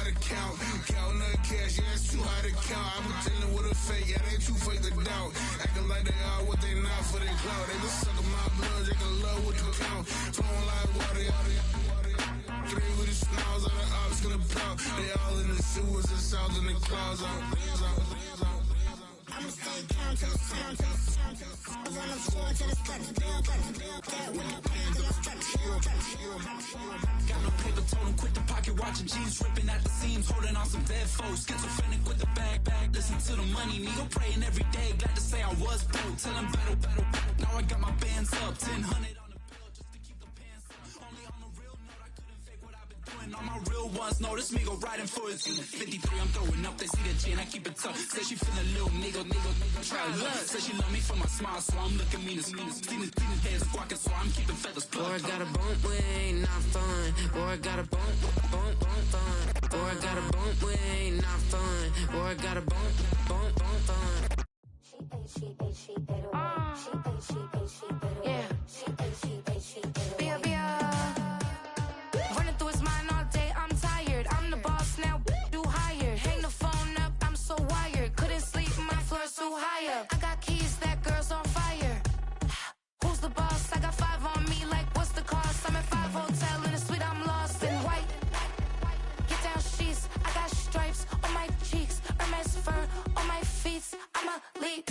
hard to count. Counting the cash, yeah, it's too hard to count. I be dealing with a fake, yeah, they too fake to doubt. Acting like they are what they not for their clout. They been sucking my blood, they can love what you count. Flowing like water, three with the snows, all the ops gonna pout. They all in the sewers and south in the clouds. I'ma stay down to the sound, to the sound, to the sound. On the floor to the steps, get with the pain to the steps. Got no paper, told him quit the pocket watching jeans, ripping at the seams, holding on some dead foes. Schizophrenic with the bag, listen to the money, nigga praying every day. Glad to say I was broke, tell him battle. Now I got my bands up, 1000 on the bill just to keep the pants up. Only on the real note, I couldn't fake what I've been doing. All my real ones know this nigga riding for his 53, I'm throwing up, they see the G and I keep it tough. Say she feeling little nigga, try love. Say she love me for my smile, so I'm looking mean as mean. Stealing heads squawking, so I'm keeping feathers plucked. Boy, I got a bump, we ain't not fun. Boy, I got a bump, fun. Boy, I got a bump, we ain't not fun. Boy, I got a bump, fun. Running through his mind all day, I'm tired. I'm the boss now, do higher. Hang the phone up, I'm so wired. Couldn't sleep, my floor's too higher. I got keys, that girl's on fire. Who's the boss? I got 5 on me, like what's the cost? I'm at 5 hotel in the suite, I'm lost in white. Get down sheets, I got stripes on my cheeks, Hermes fur on my feet. I'm a lead.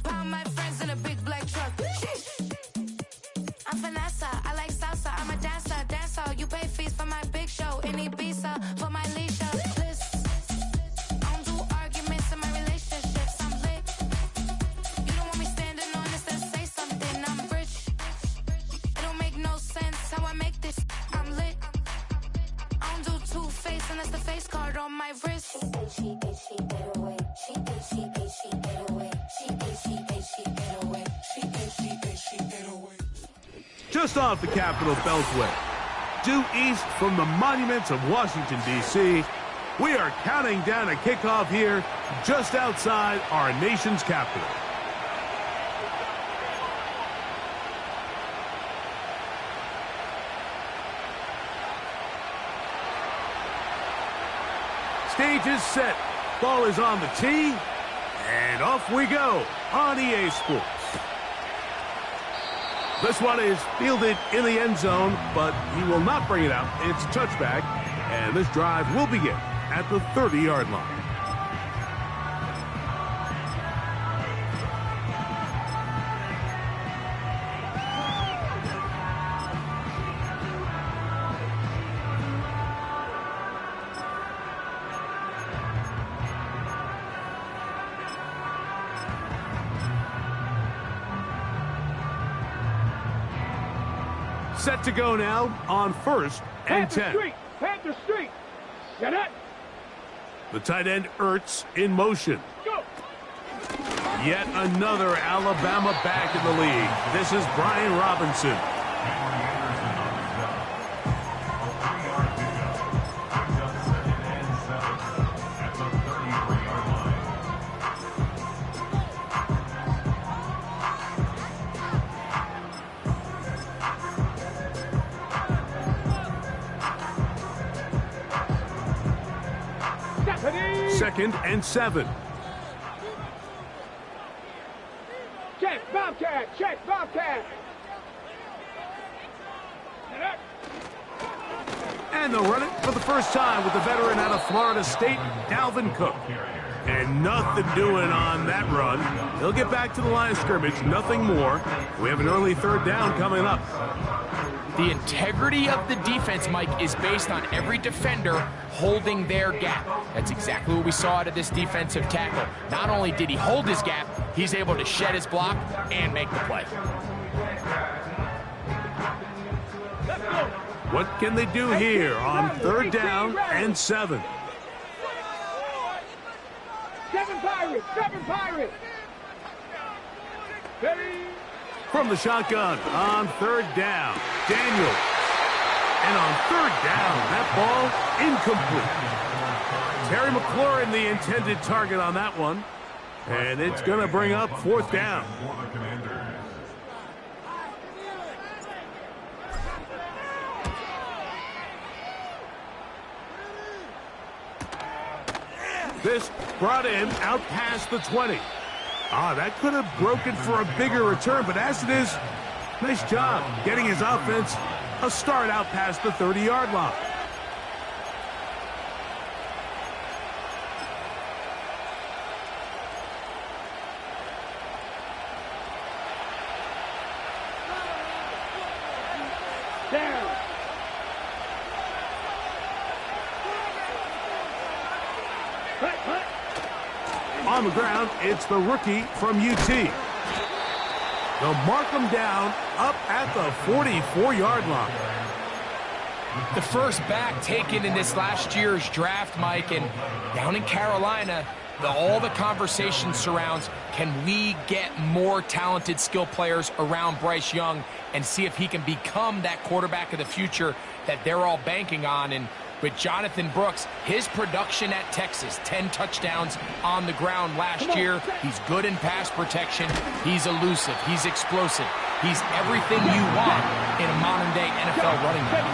Pound my friends in a big black truck. I'm Vanessa, I like salsa. I'm a dancer. You pay fees for my big show in Ibiza for my leisure. I don't do arguments in my relationships. I'm lit. You don't want me standing on this, then say something. I'm rich. It don't make no sense how I make this. I'm lit. I don't do two-face unless the face card on my wrist. She get away. She get away. Just off the Capitol Beltway, due east from the monuments of Washington, D.C., we are counting down a kickoff here just outside our nation's capital. Stage is set, ball is on the tee, and off we go on EA Sports. This one is fielded in the end zone, but he will not bring it out. It's a touchback, and this drive will begin at the 30-yard line. Set to go now on 1st and 10. Panther Street. Got it. The tight end Ertz in motion. Go. Yet another Alabama back in the league. This is Brian Robinson. Second and 7. Check, Bobcat. Check, Bobcat. And they'll run it for the first time with the veteran out of Florida State, Dalvin Cook. And nothing doing on that run. They'll get back to the line of scrimmage, nothing more. We have an early 3rd down coming up. The integrity of the defense, Mike, is based on every defender holding their gap. That's exactly what we saw out of this defensive tackle. Not only did he hold his gap, he's able to shed his block and make the play. What can they do here on 3rd down and 7? 7 Pirates! 7 Pirates! Ready? from the shotgun on third down. Daniels. And on third down, that ball incomplete. Terry McLaurin, the intended target on that one. And it's going to bring up fourth down. This brought him out past the 20. That could have broken for a bigger return, but as it is, nice job getting his offense a start out past the 30-yard line. Down. On the ground, it's the rookie from UT. They'll mark him down up at the 44-yard line. The first back taken in this last year's draft, Mike, and down in Carolina, all the conversation surrounds, can we get more talented skill players around Bryce Young and see if he can become that quarterback of the future that they're all banking on. And with Jonathan Brooks, his production at Texas, 10 touchdowns on the ground last year. He's good in pass protection. He's elusive. He's explosive. He's everything you want in a modern-day NFL running back.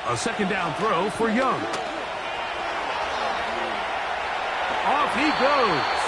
A second down throw for Young. Off he goes.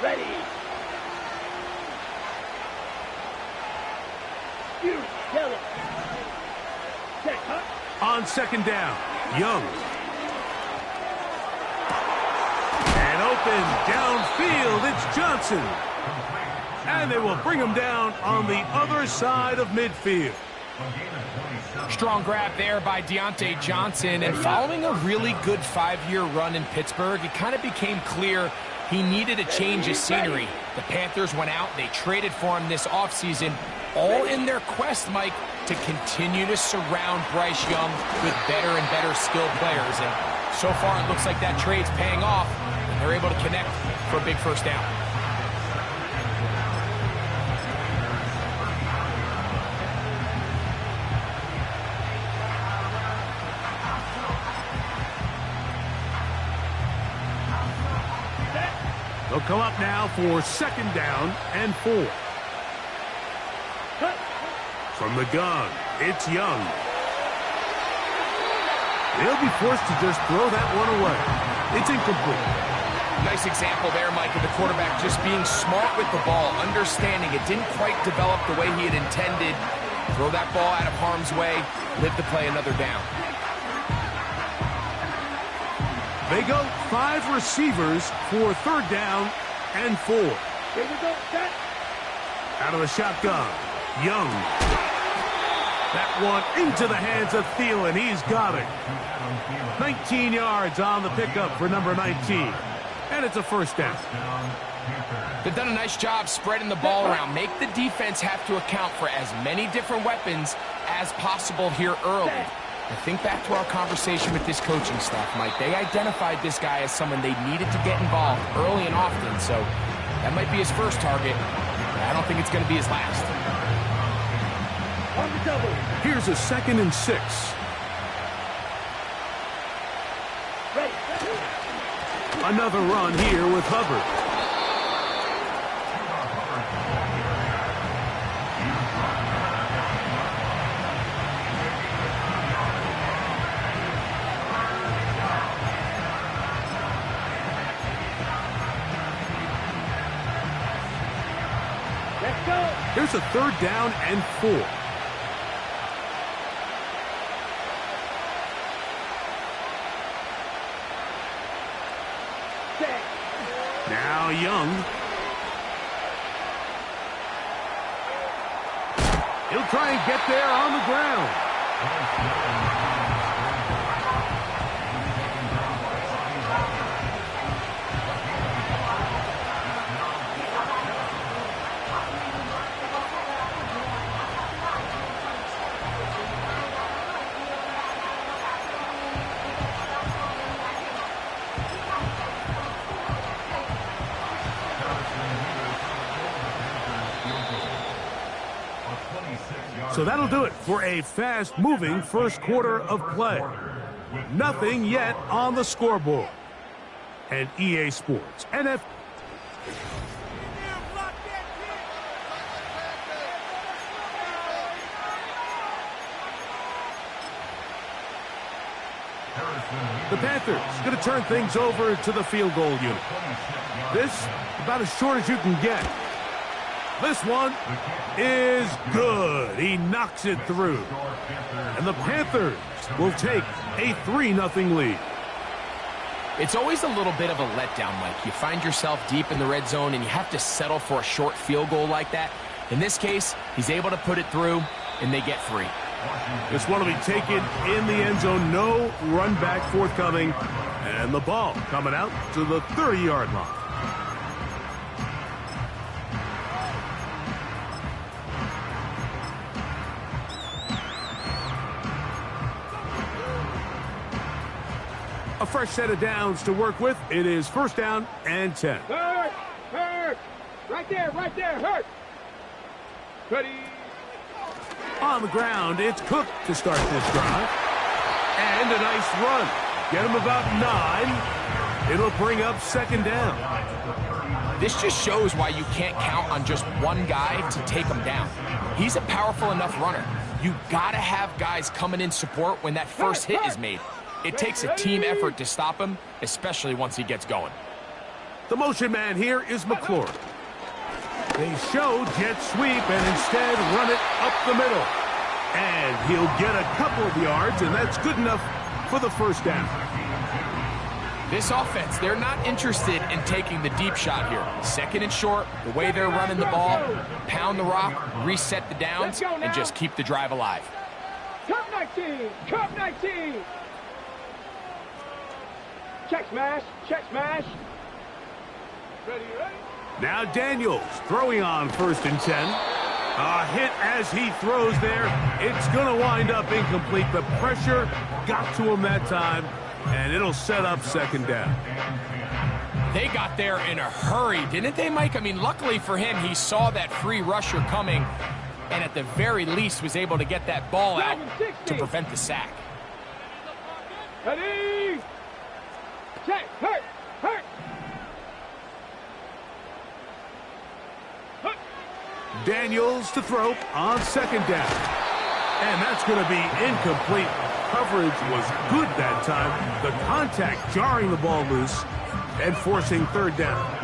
Ready. You yellow. Check, huh? On second down, Young. And open downfield, it's Johnson. And they will bring him down on the other side of midfield. Strong grab there by Deontay Johnson. And following a really good 5-year run in Pittsburgh, it kind of became clear he needed a change of scenery. The Panthers went out, they traded for him this offseason, all in their quest, Mike, to continue to surround Bryce Young with better and better skilled players. And so far, it looks like that trade's paying off, and they're able to connect for a big first down. They'll come up now for second down and 4. From the gun, it's Young. They'll be forced to just throw that one away. It's incomplete. Nice example there, Mike, of the quarterback just being smart with the ball, understanding it didn't quite develop the way he had intended. Throw that ball out of harm's way, live to play another down. They go 5 receivers for third down and 4. Here we go, set. Out of the shotgun, Young. That one into the hands of Thielen. He's got it. 19 yards on the pickup for number 19. And it's a first down. They've done a nice job spreading the ball around. Make the defense have to account for as many different weapons as possible here early. I think back to our conversation with this coaching staff, Mike. They identified this guy as someone they needed to get involved early and often, so that might be his first target. I don't think it's going to be his last. On the double. Here's a 2nd and 6. Ready. Another run here with Hubbard. Let's go. Here's a 3rd down and 4. Set. Now Young. He'll try and get there on the ground. So that'll do it for a fast-moving first quarter of play. Nothing yet on the scoreboard. And EA Sports, NFL. The Panthers going to turn things over to the field goal unit. This, about as short as you can get. This one is good. He knocks it through. And the Panthers will take a 3-0 lead. It's always a little bit of a letdown, Mike. You find yourself deep in the red zone and you have to settle for a short field goal like that. In this case, he's able to put it through, and they get 3. This one will be taken in the end zone. No run back forthcoming. And the ball coming out to the 30-yard line. A fresh set of downs to work with. It is 1st down and 10. Hurt. Hurt. Right there. Right there. Hurt. Ready. On the ground, it's Cook to start this drive. And a nice run. Get him about 9. It'll bring up 2nd down. This just shows why you can't count on just one guy to take him down. He's a powerful enough runner. You gotta have guys coming in support when that first hit is made. It takes a team effort to stop him, especially once he gets going. The motion man here is McLaurin. They show jet sweep and instead run it up the middle. And he'll get a couple of yards, and that's good enough for the 1st down. This offense, they're not interested in taking the deep shot here. 2nd and short, the way they're running the ball, pound the rock, reset the downs, and just keep the drive alive. Cup 19. Cup 19. Check smash. Check smash. Ready, ready. Now Daniels throwing on 1st and 10. A hit as he throws there. It's going to wind up incomplete. The pressure got to him that time, and it'll set up 2nd down. They got there in a hurry, didn't they, Mike? I mean, luckily for him, he saw that free rusher coming, and at the very least was able to get that ball out to prevent the sack. Ready. Check. Hurt. Hurt. Daniels to throw on 2nd down. And that's going to be incomplete. Coverage was good that time. The contact jarring the ball loose and forcing 3rd down.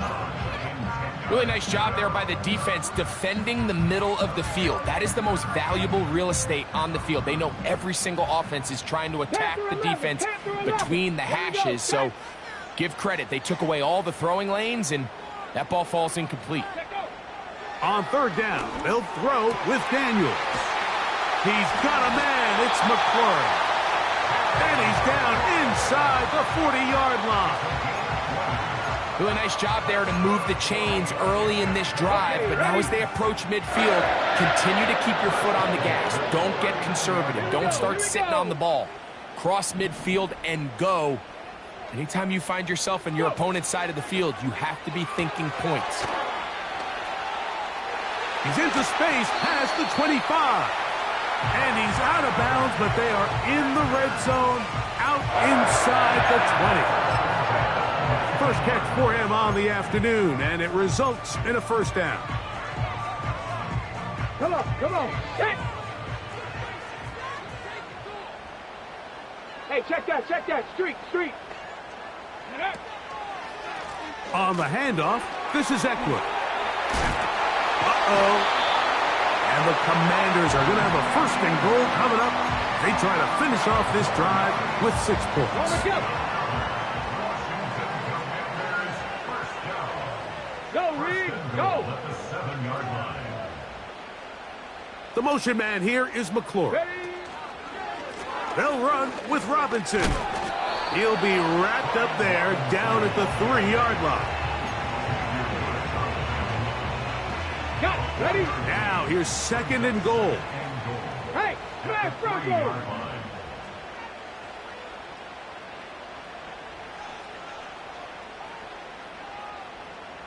Really nice job there by the defense defending the middle of the field. That is the most valuable real estate on the field. They know every single offense is trying to attack the defense between the hashes. So give credit. They took away all the throwing lanes, and that ball falls incomplete. On 3rd down, they'll throw with Daniels. He's got a man. It's McLaurin. And he's down inside the 40-yard line. Really nice job there to move the chains early in this drive, but now as they approach midfield, continue to keep your foot on the gas. Don't get conservative. Don't start sitting on the ball. Cross midfield and go. Anytime you find yourself on your opponent's side of the field, you have to be thinking points. He's into space past the 25. And he's out of bounds, but they are in the red zone, out inside the 20. First catch for him on the afternoon, and it results in a 1st down. Come on. Check. Hey, check that. Street. On the handoff, this is Eckler. Uh-oh. And the Commanders are going to have a 1st and goal coming up. They try to finish off this drive with 6 points. Go, Reed, go! The motion man here is McClure. They'll run with Robinson. He'll be wrapped up there down at the 3-yard line. Got it, ready? Now here's 2nd and goal. Hey, smash front row!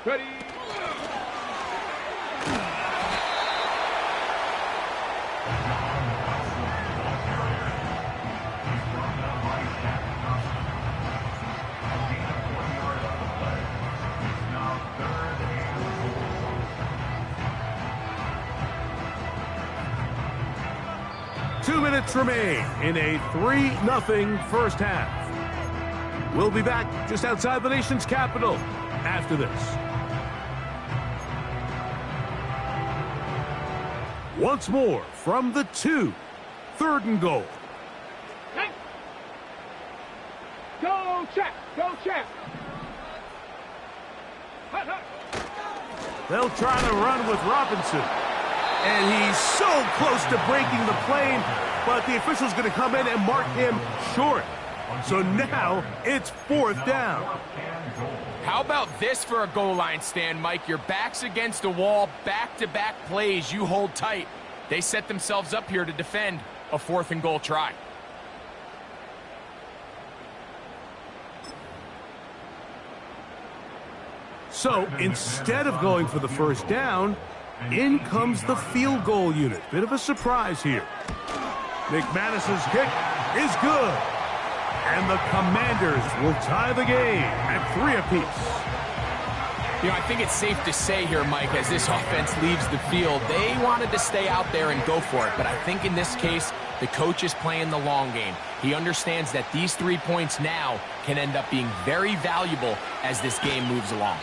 Ready? 2 minutes remain in a 3-0 first half. We'll be back just outside the nation's capital after this. Once more from the 2, 3rd and goal. Go, check! Go, check! Hut, hut. They'll try to run with Robinson. And he's so close to breaking the plane, but the official's going to come in and mark him short. So now it's 4th down. How about this for a goal line stand, Mike? Your back's against the wall, back-to-back plays, you hold tight. They set themselves up here to defend a 4th and goal try. So instead of going for the 1st down, in comes the field goal unit. Bit of a surprise here. McManus's kick is good. And the Commanders will tie the game at 3 apiece. You know, I think it's safe to say here, Mike, as this offense leaves the field, they wanted to stay out there and go for it. But I think in this case, the coach is playing the long game. He understands that these 3 points now can end up being very valuable as this game moves along.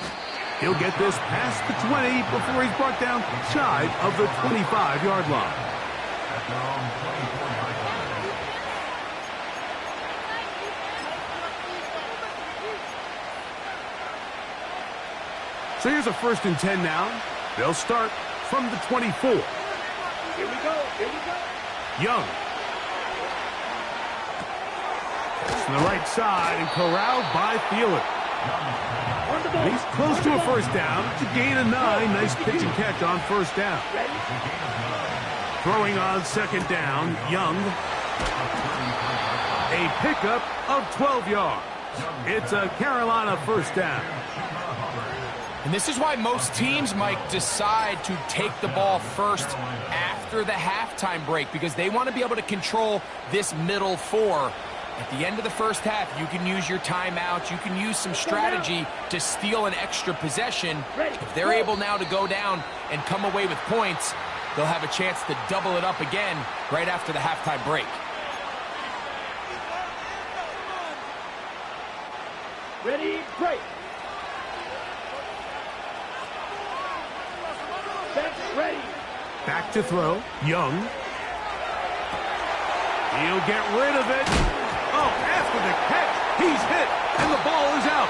He'll get this past the 20 before he's brought down shy of the 25-yard line. So here's a 1st and 10 now. They'll start from the 24. Here we go, here we go. Young. It's to the right side and corralled by Thielen. He's close to a 1st down. It's a gain of 9. Nice pitch and catch on 1st down. Throwing on 2nd down, Young. A pickup of 12 yards. It's a Carolina 1st down. And this is why most teams, Mike, decide to take the ball first after the halftime break, because they want to be able to control this middle 4. At the end of the first half, you can use your timeout. You can use some strategy to steal an extra possession. If they're able now to go down and come away with points, they'll have a chance to double it up again right after the halftime break. Ready, break. Set, ready. Back to throw, Young. He'll get rid of it. Oh, after the catch, he's hit, and the ball is out.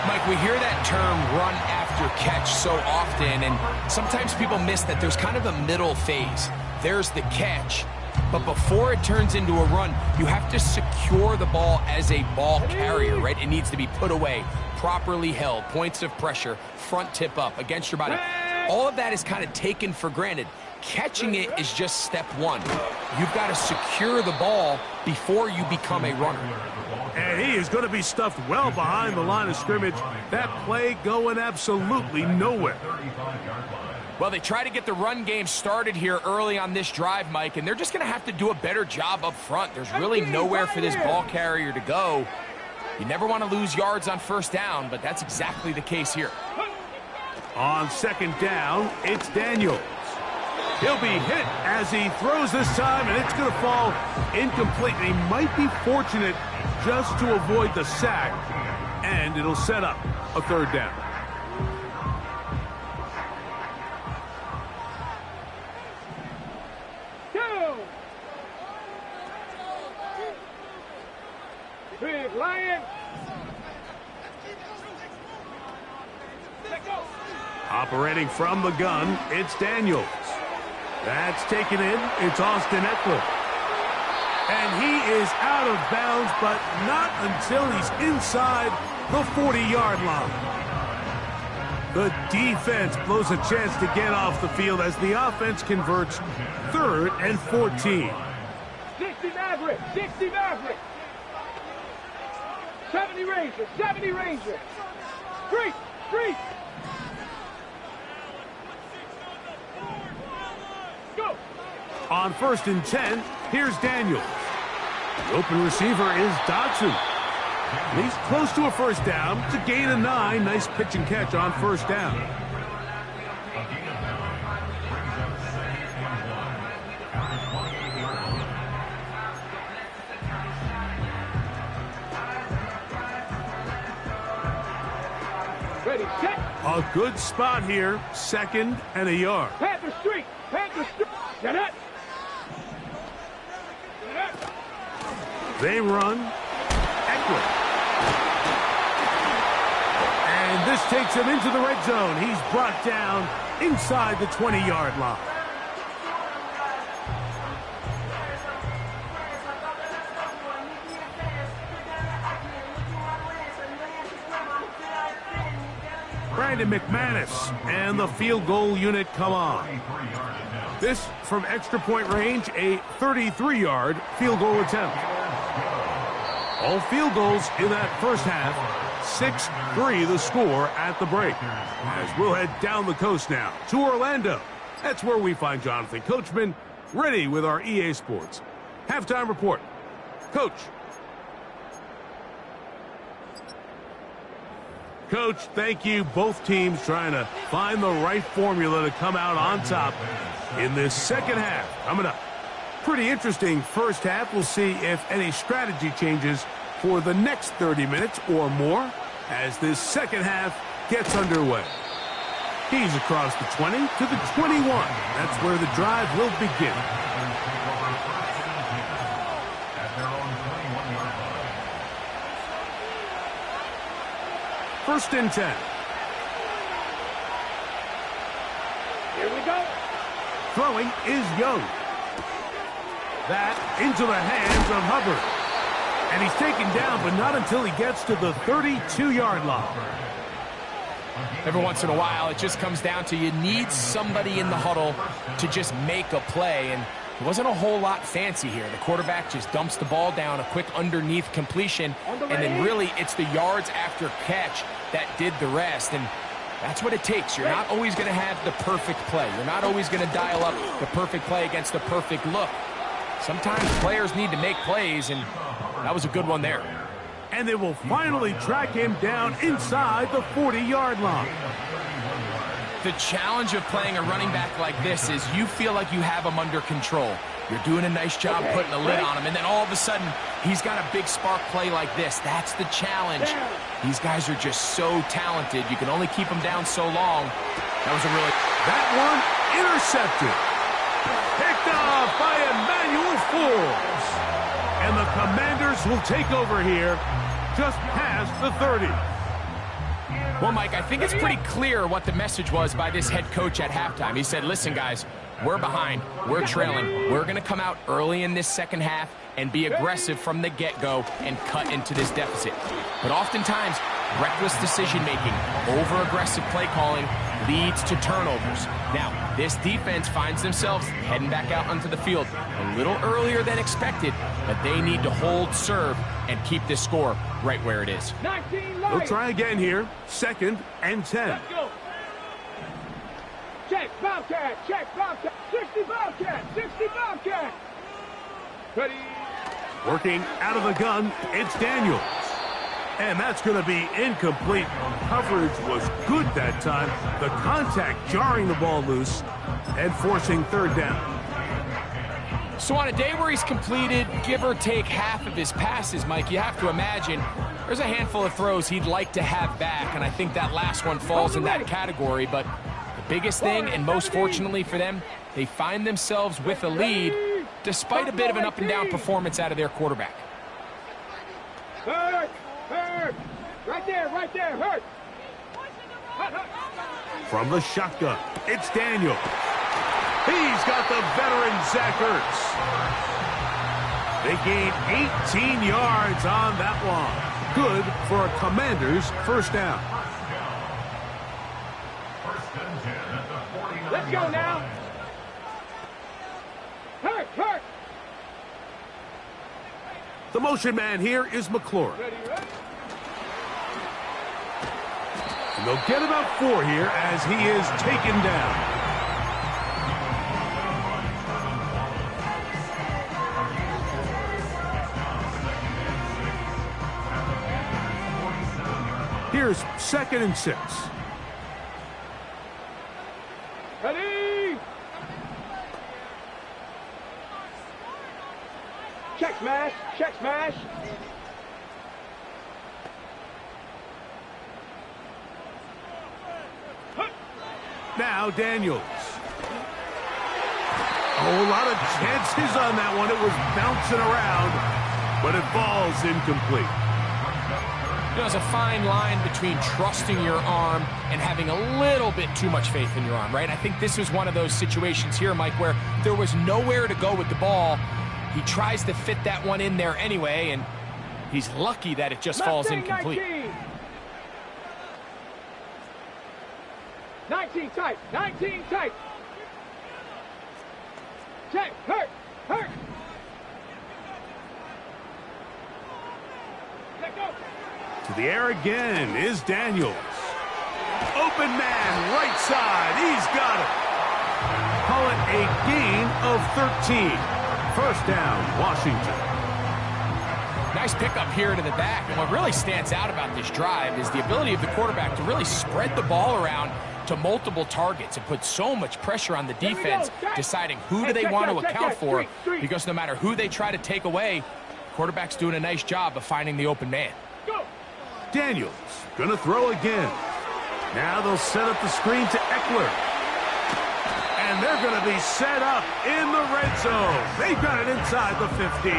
Mike, we hear that term run after catch so often, and sometimes people miss that there's kind of a middle phase. There's the catch, but before it turns into a run, you have to secure the ball as a ball carrier, right? It needs to be put away, properly held, points of pressure, front tip up against your body. All of that is kind of taken for granted. Catching it is just step 1. You've got to secure the ball before you become a runner. And he is going to be stuffed well behind the line of scrimmage. That play going absolutely nowhere. Well, they try to get the run game started here early on this drive, Mike, and they're just going to have to do a better job up front. There's really nowhere for this ball carrier to go. You never want to lose yards on 1st down, but that's exactly the case here. On 2nd down, it's Daniels. He'll be hit as he throws this time, and it's going to fall incomplete. He might be fortunate just to avoid the sack, and it'll set up a 3rd down. Operating from the gun, it's Daniels. That's taken in. It's Austin Ekeler. And he is out of bounds, but not until he's inside the 40-yard line. The defense blows a chance to get off the field as the offense converts 3rd and 14. 60 Maverick, 60 Maverick. 70 Ranger, 70 Ranger. Street, street. Go. On 1st and 10, here's Daniels. The open receiver is Dodson. He's close to a first down. It's a gain of 9. Nice pitch and catch on 1st down. Ready, set. A good spot here. 2nd and a yard. Panther Street, Panther Street. Get it. They run. Ekeler. And this takes him into the red zone. He's brought down inside the 20-yard line. Brandon McManus and the field goal unit come on. This from extra point range, a 33-yard field goal attempt. All field goals in that first half. 6-3 the score at the break. As we'll head down the coast now to Orlando. That's where we find Jonathan Coachman ready with our EA Sports halftime report. Coach. Coach, thank you. Both teams trying to find the right formula to come out on top in this second half. Coming up. Pretty interesting first half. We'll see if any strategy changes for the next 30 minutes or more as this second half gets underway. He's across the 20 to the 21. That's where the drive will begin. First and 10. Here we go. Throwing is Young. That into the hands of Hubbard. And he's taken down, but not until he gets to the 32-yard line. Every once in a while, it just comes down to you need somebody in the huddle to just make a play. And it wasn't a whole lot fancy here. The quarterback just dumps the ball down, a quick underneath completion, and then really it's the yards after catch that did the rest. And that's what it takes. You're not always going to have the perfect play. You're not always going to dial up the perfect play against the perfect look. Sometimes players need to make plays, and that was a good one there. And they will finally track him down inside the 40-yard line. The challenge of playing a running back like this is you feel like you have him under control. You're doing a nice job putting a lid on him, and then all of a sudden, he's got a big spark play like this. That's the challenge. These guys are just so talented. You can only keep them down so long. That was a really... That one intercepted. Picked off by Emmanuel Forbes. And the Commanders will take over here just past the 30. Well, Mike, I think it's pretty clear what the message was by this head coach at halftime. He said, listen, guys, we're behind. We're trailing. We're going to come out early in this second half and be aggressive from the get-go and cut into this deficit. But oftentimes, reckless decision-making, over-aggressive play calling leads to turnovers. Now, this defense finds themselves heading back out onto the field a little earlier than expected, but they need to hold serve and keep this score right where it is. We'll try again here. 2nd and 10. Let's go. Check, Bobcat, check, Bobcat. 60 Bobcat, 60 Bobcat. Ready. Working out of the gun, it's Daniels. And that's going to be incomplete. Coverage was good that time. The contact jarring the ball loose and forcing 3rd down. So on a day where he's completed, give or take half of his passes, Mike, you have to imagine there's a handful of throws he'd like to have back, and I think that last one falls in that category. But the biggest thing, and most fortunately for them, they find themselves with a lead despite a bit of an up-and-down performance out of their quarterback. Hurt, hurt. Right there, Hurt. From the shotgun, it's Daniel. He's got the veteran Zach Ertz. They gain 18 yards on that one. Good for a Commanders first down. Let's go now. Hurt. The motion man here is McLaurin. Ready. And they'll get about 4 here as he is taken down. Here's 2nd and 6. Ready. Check smash. Now Daniels. Oh, a lot of chances on that one. It was bouncing around, but it falls incomplete. There's a fine line between trusting your arm and having a little bit too much faith in your arm, right? I think this was one of those situations here, Mike, where there was nowhere to go with the ball. He tries to fit that one in there anyway, and he's lucky that it just falls incomplete. 19 tight. Check, hurt. Let go. To the air again is Daniels. Open man, right side. He's got it. Call it a gain of 13. First down, Washington. Nice pickup here to the back. And what really stands out about this drive is the ability of the quarterback to really spread the ball around to multiple targets and put so much pressure on the defense, deciding who do they want to account for, because no matter who they try to take away, quarterback's doing a nice job of finding the open man. Daniels gonna throw again. Now they'll set up the screen to Eckler. And they're gonna be set up in the red zone. They've got it inside the 15.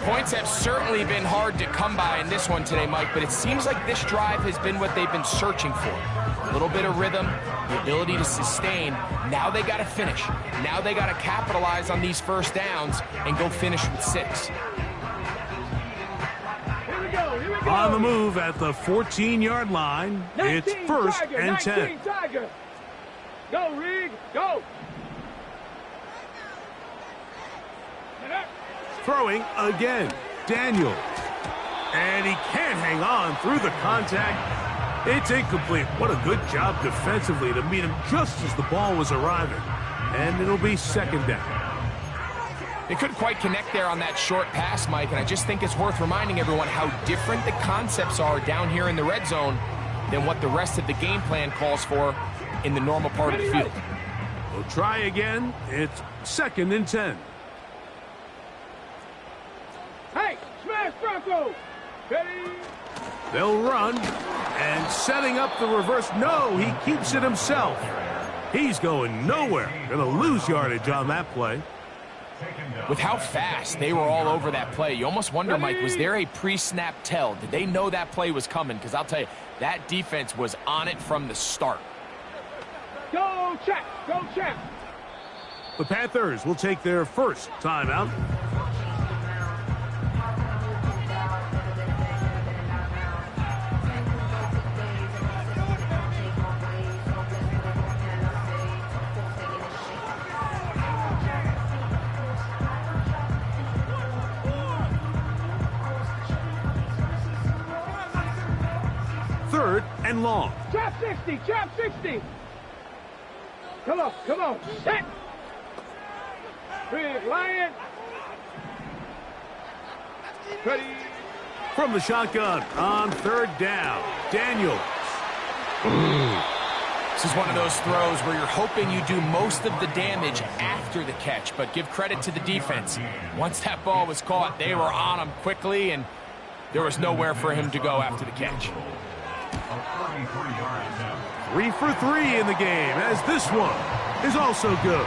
Points have certainly been hard to come by in this one today, Mike, but it seems like this drive has been what they've been searching for. A little bit of rhythm, the ability to sustain. Now they got to finish. Now they got to capitalize on these first downs and go finish with 6. Here we go. On the move at the 14-yard line, it's 1st and 10. Tiger. Go, Rig, go. Throwing again, Daniels. And he can't hang on through the contact. It's incomplete. What a good job defensively to meet him just as the ball was arriving. And it'll be 2nd down. They couldn't quite connect there on that short pass, Mike, and I just think it's worth reminding everyone how different the concepts are down here in the red zone than what the rest of the game plan calls for in the normal part of the field. We'll try again. It's 2nd and 10. Hey, smash Bronco. Ready. They'll run, and setting up the reverse. No, he keeps it himself. He's going nowhere. Gonna lose yardage on that play. With how fast they were all over that play, you almost wonder, Mike, was there a pre-snap tell? Did they know that play was coming? Because I'll tell you, that defense was on it from the start. Go check. The Panthers will take their first timeout. Third and long. Trap 60. Come on. Set. Big Lion. Ready. From the shotgun on 3rd down, Daniels. This is one of those throws where you're hoping you do most of the damage after the catch, but give credit to the defense. Once that ball was caught, they were on him quickly, and there was nowhere for him to go after the catch. 3 for 3 in the game, as this one is also good.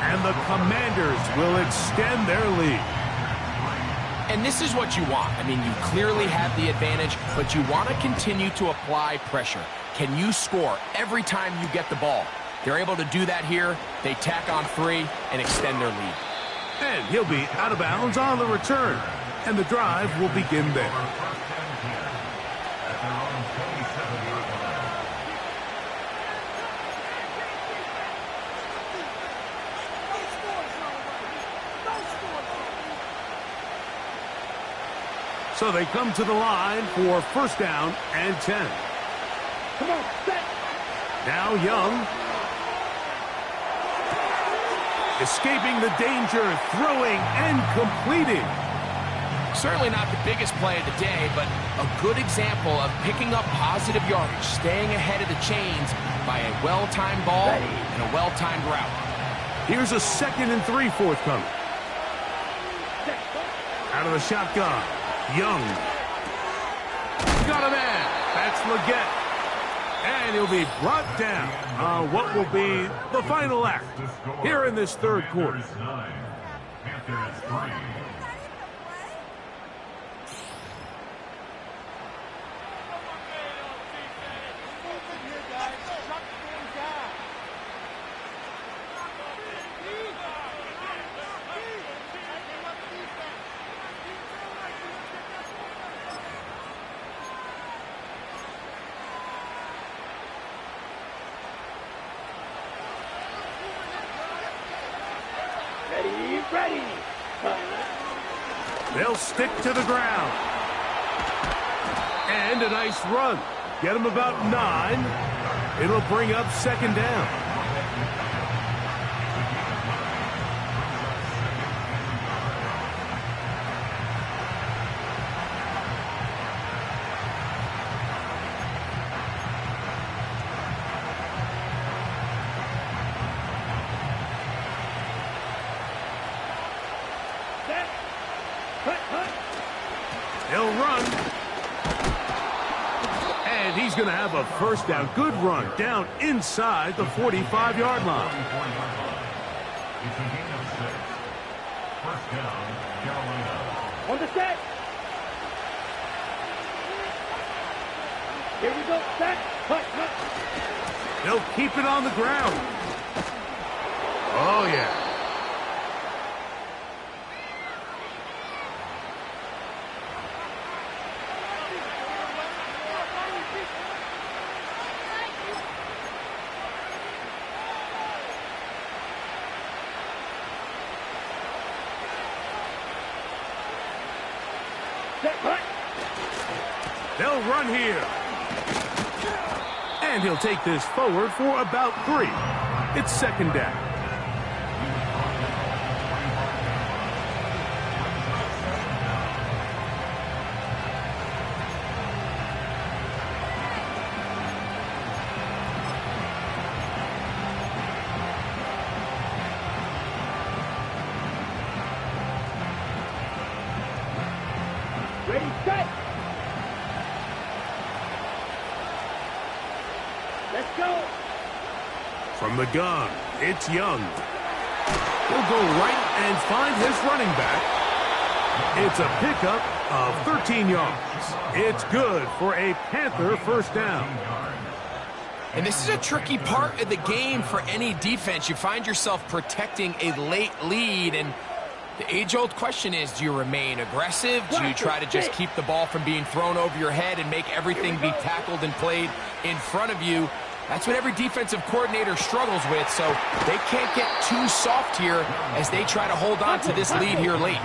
And the Commanders will extend their lead. And this is what you want. I mean, you clearly have the advantage, but you want to continue to apply pressure. Can you score every time you get the ball? They're able to do that here. They tack on 3 and extend their lead. And he'll be out of bounds on the return. And the drive will begin there. So they come to the line for first down and 10. Come on, set. Now Young. Escaping the danger, throwing and completing. Certainly not the biggest play of the day, but a good example of picking up positive yardage, staying ahead of the chains by a well-timed ball and a well-timed route. Here's a 2nd and 3 forthcoming. Out of the shotgun, Young. Got a man. That's Legette. And he'll be brought down on what will be the final act here in this third quarter. Ready. They'll stick to the ground. And a nice run. Get them about 9. It'll bring up 2nd down. He'll run. And he's going to have a first down. Good run down inside the 45-yard line. On the set. Here we go. Set. Cut. They'll keep it on the ground. Oh, yeah. They'll run here. And he'll take this forward for about 3. It's 2nd down. Ready, set. Let's go. From the gun, it's Young. He'll go right and find his running back. It's a pickup of 13 yards. It's good for a Panther first down. And this is a tricky part of the game for any defense. You find yourself protecting a late lead, and the age-old question is, do you remain aggressive? Do you try to just keep the ball from being thrown over your head and make everything be tackled and played in front of you? That's what every defensive coordinator struggles with, so they can't get too soft here as they try to hold on to this lead here late.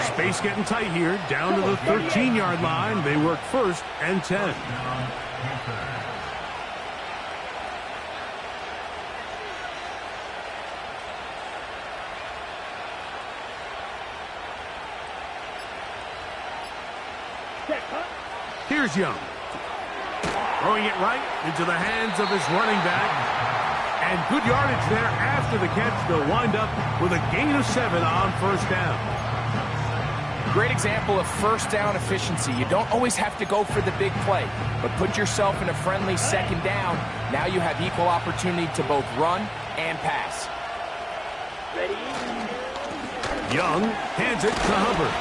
Space getting tight here, down to the 13-yard line. They work 1st and 10. Here's Young. Throwing it right into the hands of his running back. And good yardage there after the catch. They'll wind up with a gain of 7 on first down. Great example of first down efficiency. You don't always have to go for the big play, but put yourself in a friendly 2nd down. Now you have equal opportunity to both run and pass. Ready. Young hands it to Hubbard.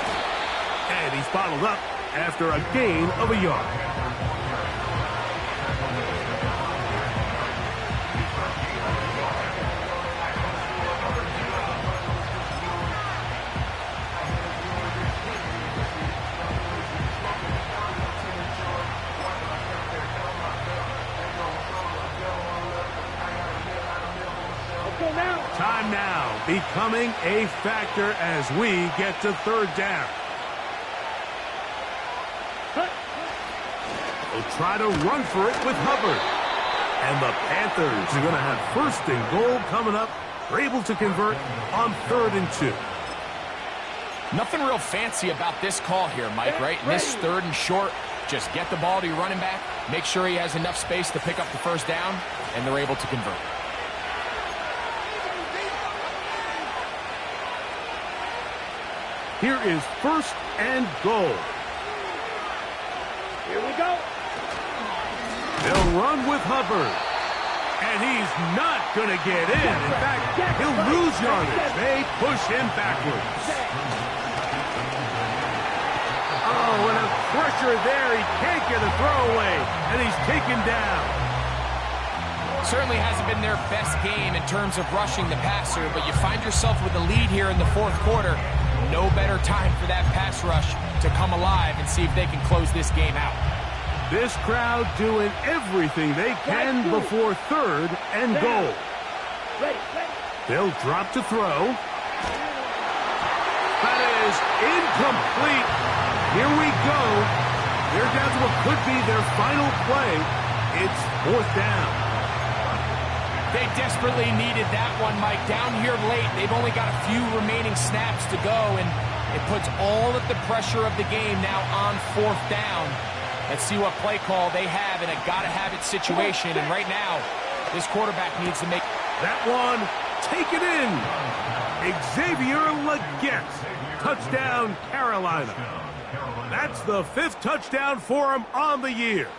And he's bottled up after a gain of a yard. Time now becoming a factor as we get to third down. They'll try to run for it with Hubbard. And the Panthers are going to have first and goal coming up. They're able to convert on 3rd and 2. Nothing real fancy about this call here, Mike, right? In this 3rd and short, just get the ball to your running back, make sure he has enough space to pick up the first down, and they're able to convert. Here is 1st and goal. Here we go. They'll run with Hubbard. And he's not going to get in. In fact, he'll lose yardage. They push him backwards. Oh, and a pressure there. He can't get a throwaway. And he's taken down. Certainly hasn't been their best game in terms of rushing the passer, but you find yourself with a lead here in the 4th quarter. No better time for that pass rush to come alive and see if they can close this game out. This crowd doing everything they can before 3rd and goal. They'll drop to throw. That is incomplete. Here we go. They're down to what could be their final play. It's 4th down. They desperately needed that one, Mike. Down here late, they've only got a few remaining snaps to go, and it puts all of the pressure of the game now on 4th down. Let's see what play call they have in a gotta-have-it situation, and right now, this quarterback needs to make... That one, take it in. Xavier Legette, touchdown, Carolina. That's the 5th touchdown for him on the year.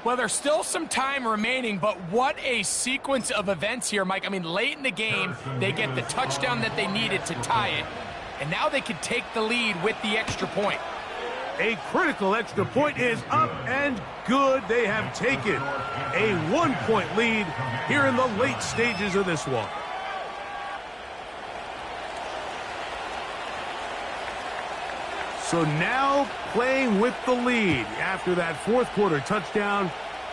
Well, there's still some time remaining, but what a sequence of events here, Mike. I mean, late in the game, they get the touchdown that they needed to tie it, and now they can take the lead with the extra point. A critical extra point is up and good. They have taken a 1-point lead here in the late stages of this one. So now playing with the lead after that 4th quarter touchdown.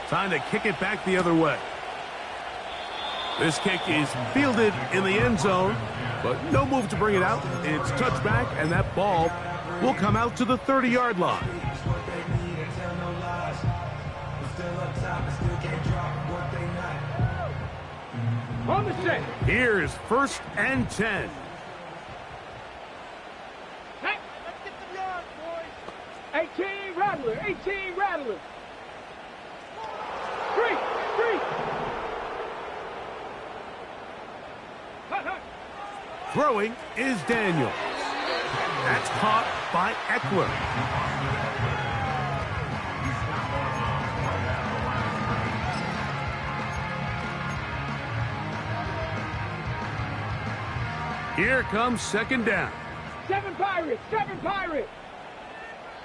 Time to kick it back the other way. This kick is fielded in the end zone, but no move to bring it out. It's touchback, and that ball will come out to the 30-yard line. On the set. Here's 1st and 10. Hey, let's get some yards, boys. 18 Rattler, 18 Rattler. 3. Throwing is Daniel. That's caught by Eckler. Here comes 2nd down. 7 Pirates, 7 Pirates.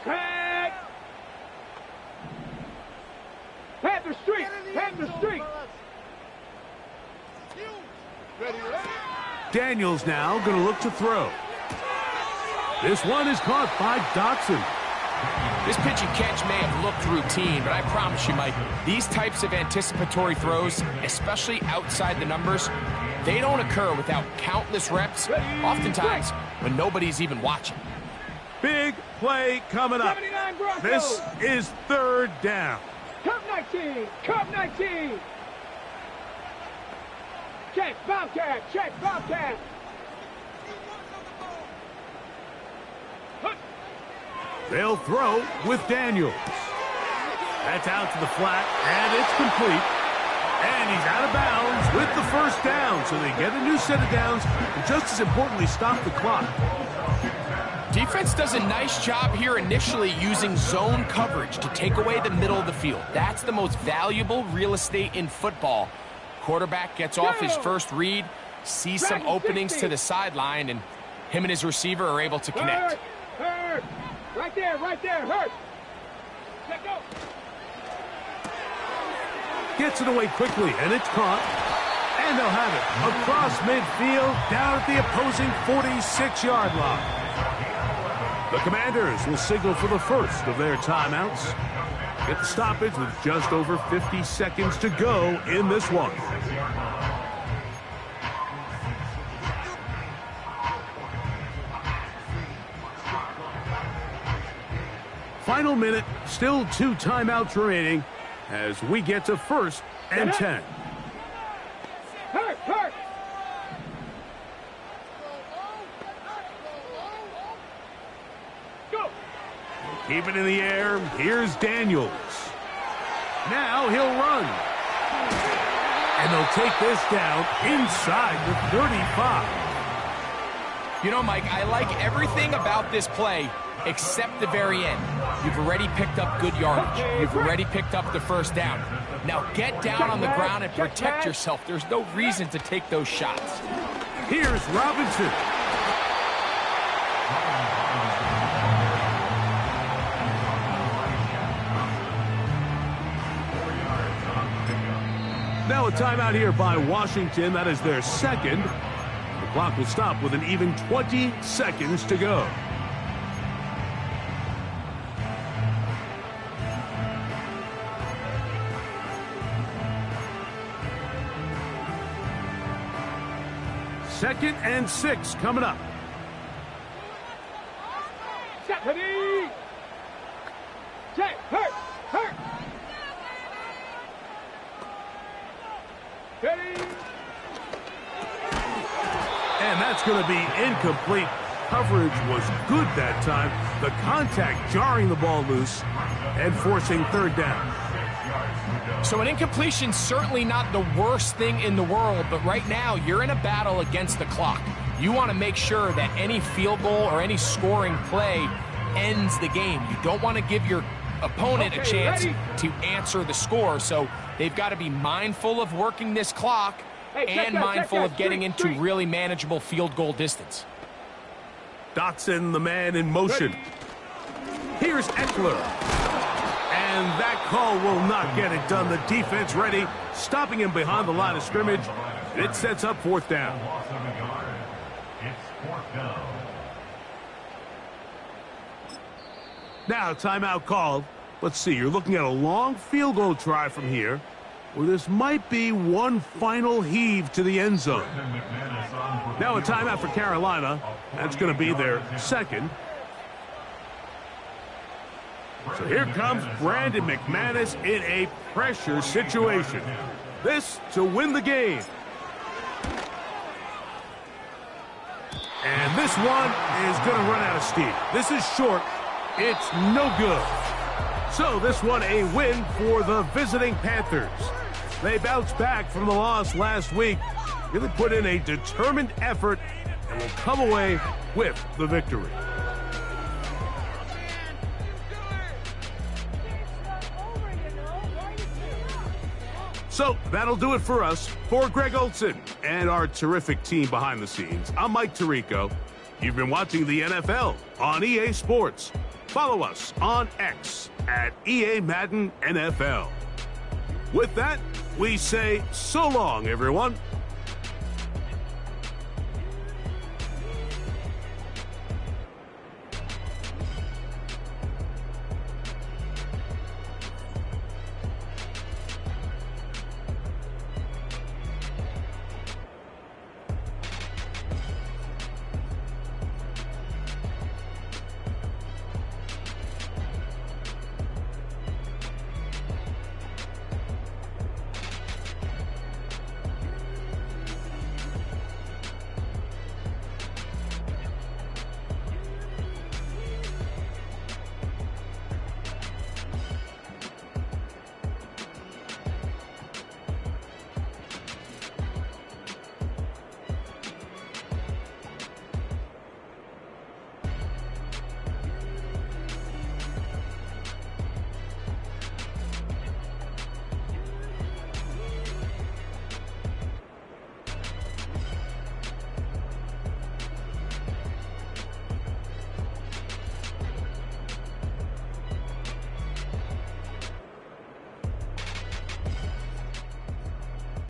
Crack. Panther Street, Panther Street. Daniels now going to look to throw. This one is caught by Dotson. This pitch and catch may have looked routine, but I promise you, Mike, these types of anticipatory throws, especially outside the numbers, they don't occur without countless reps, oftentimes when nobody's even watching. Big play coming up. This is 3rd down. Cup 19, Cup 19. Check, Bobcat, check, Bobcat. They'll throw with Daniels. That's out to the flat, and it's complete. And he's out of bounds with the 1st down, so they get a new set of downs, and just as importantly, stop the clock. Defense does a nice job here initially using zone coverage to take away the middle of the field. That's the most valuable real estate in football. Quarterback gets off his first read, sees some openings to the sideline, and him and his receiver are able to connect. Hurt! Right there, hurt! Let go! Gets it away quickly, and it's caught. And they'll have it across midfield, down at the opposing 46-yard line. The Commanders will signal for the first of their timeouts. Get the stoppage with just over 50 seconds to go in this one. Final minute, still 2 timeouts remaining as we get to 1st and 10. Hurt! Go! Keep it in the air. Here's Daniels. Now he'll run. And they'll take this down inside the 35. You know, Mike, I like everything about this play except the very end. You've already picked up good yardage. You've already picked up the first down. Now get down on the ground and protect yourself. There's no reason to take those shots. Here's Robinson. Now a timeout here by Washington. That is their second. The clock will stop with an even 20 seconds to go. Second and 6 coming up. Ready! Check! Hurt! Ready! And that's going to be incomplete. Coverage was good that time. The contact jarring the ball loose and forcing 3rd down. So an incompletion's certainly not the worst thing in the world, but right now you're in a battle against the clock. You want to make sure that any field goal or any scoring play ends the game. You don't want to give your opponent a chance to answer the score, so they've got to be mindful of working this clock and mindful of getting into really manageable field goal distance. Dotson, the man in motion. Here's Eckler. And that call will not get it done. The defense ready, stopping him behind the line of scrimmage. It sets up 4th down. Now, timeout called. Let's see, you're looking at a long field goal try from here, where this might be one final heave to the end zone. Now a timeout for Carolina. That's going to be their second. So here comes Brandon McManus in a pressure situation. This to win the game. And this one is going to run out of steam. This is short. It's no good. So this one a win for the visiting Panthers. They bounced back from the loss last week, really put in a determined effort, and will come away with the victory. So that'll do it for us. For Greg Olsen and our terrific team behind the scenes, I'm Mike Tirico. You've been watching the NFL on EA Sports. Follow us on X at EA Madden NFL. With that, we say so long, everyone.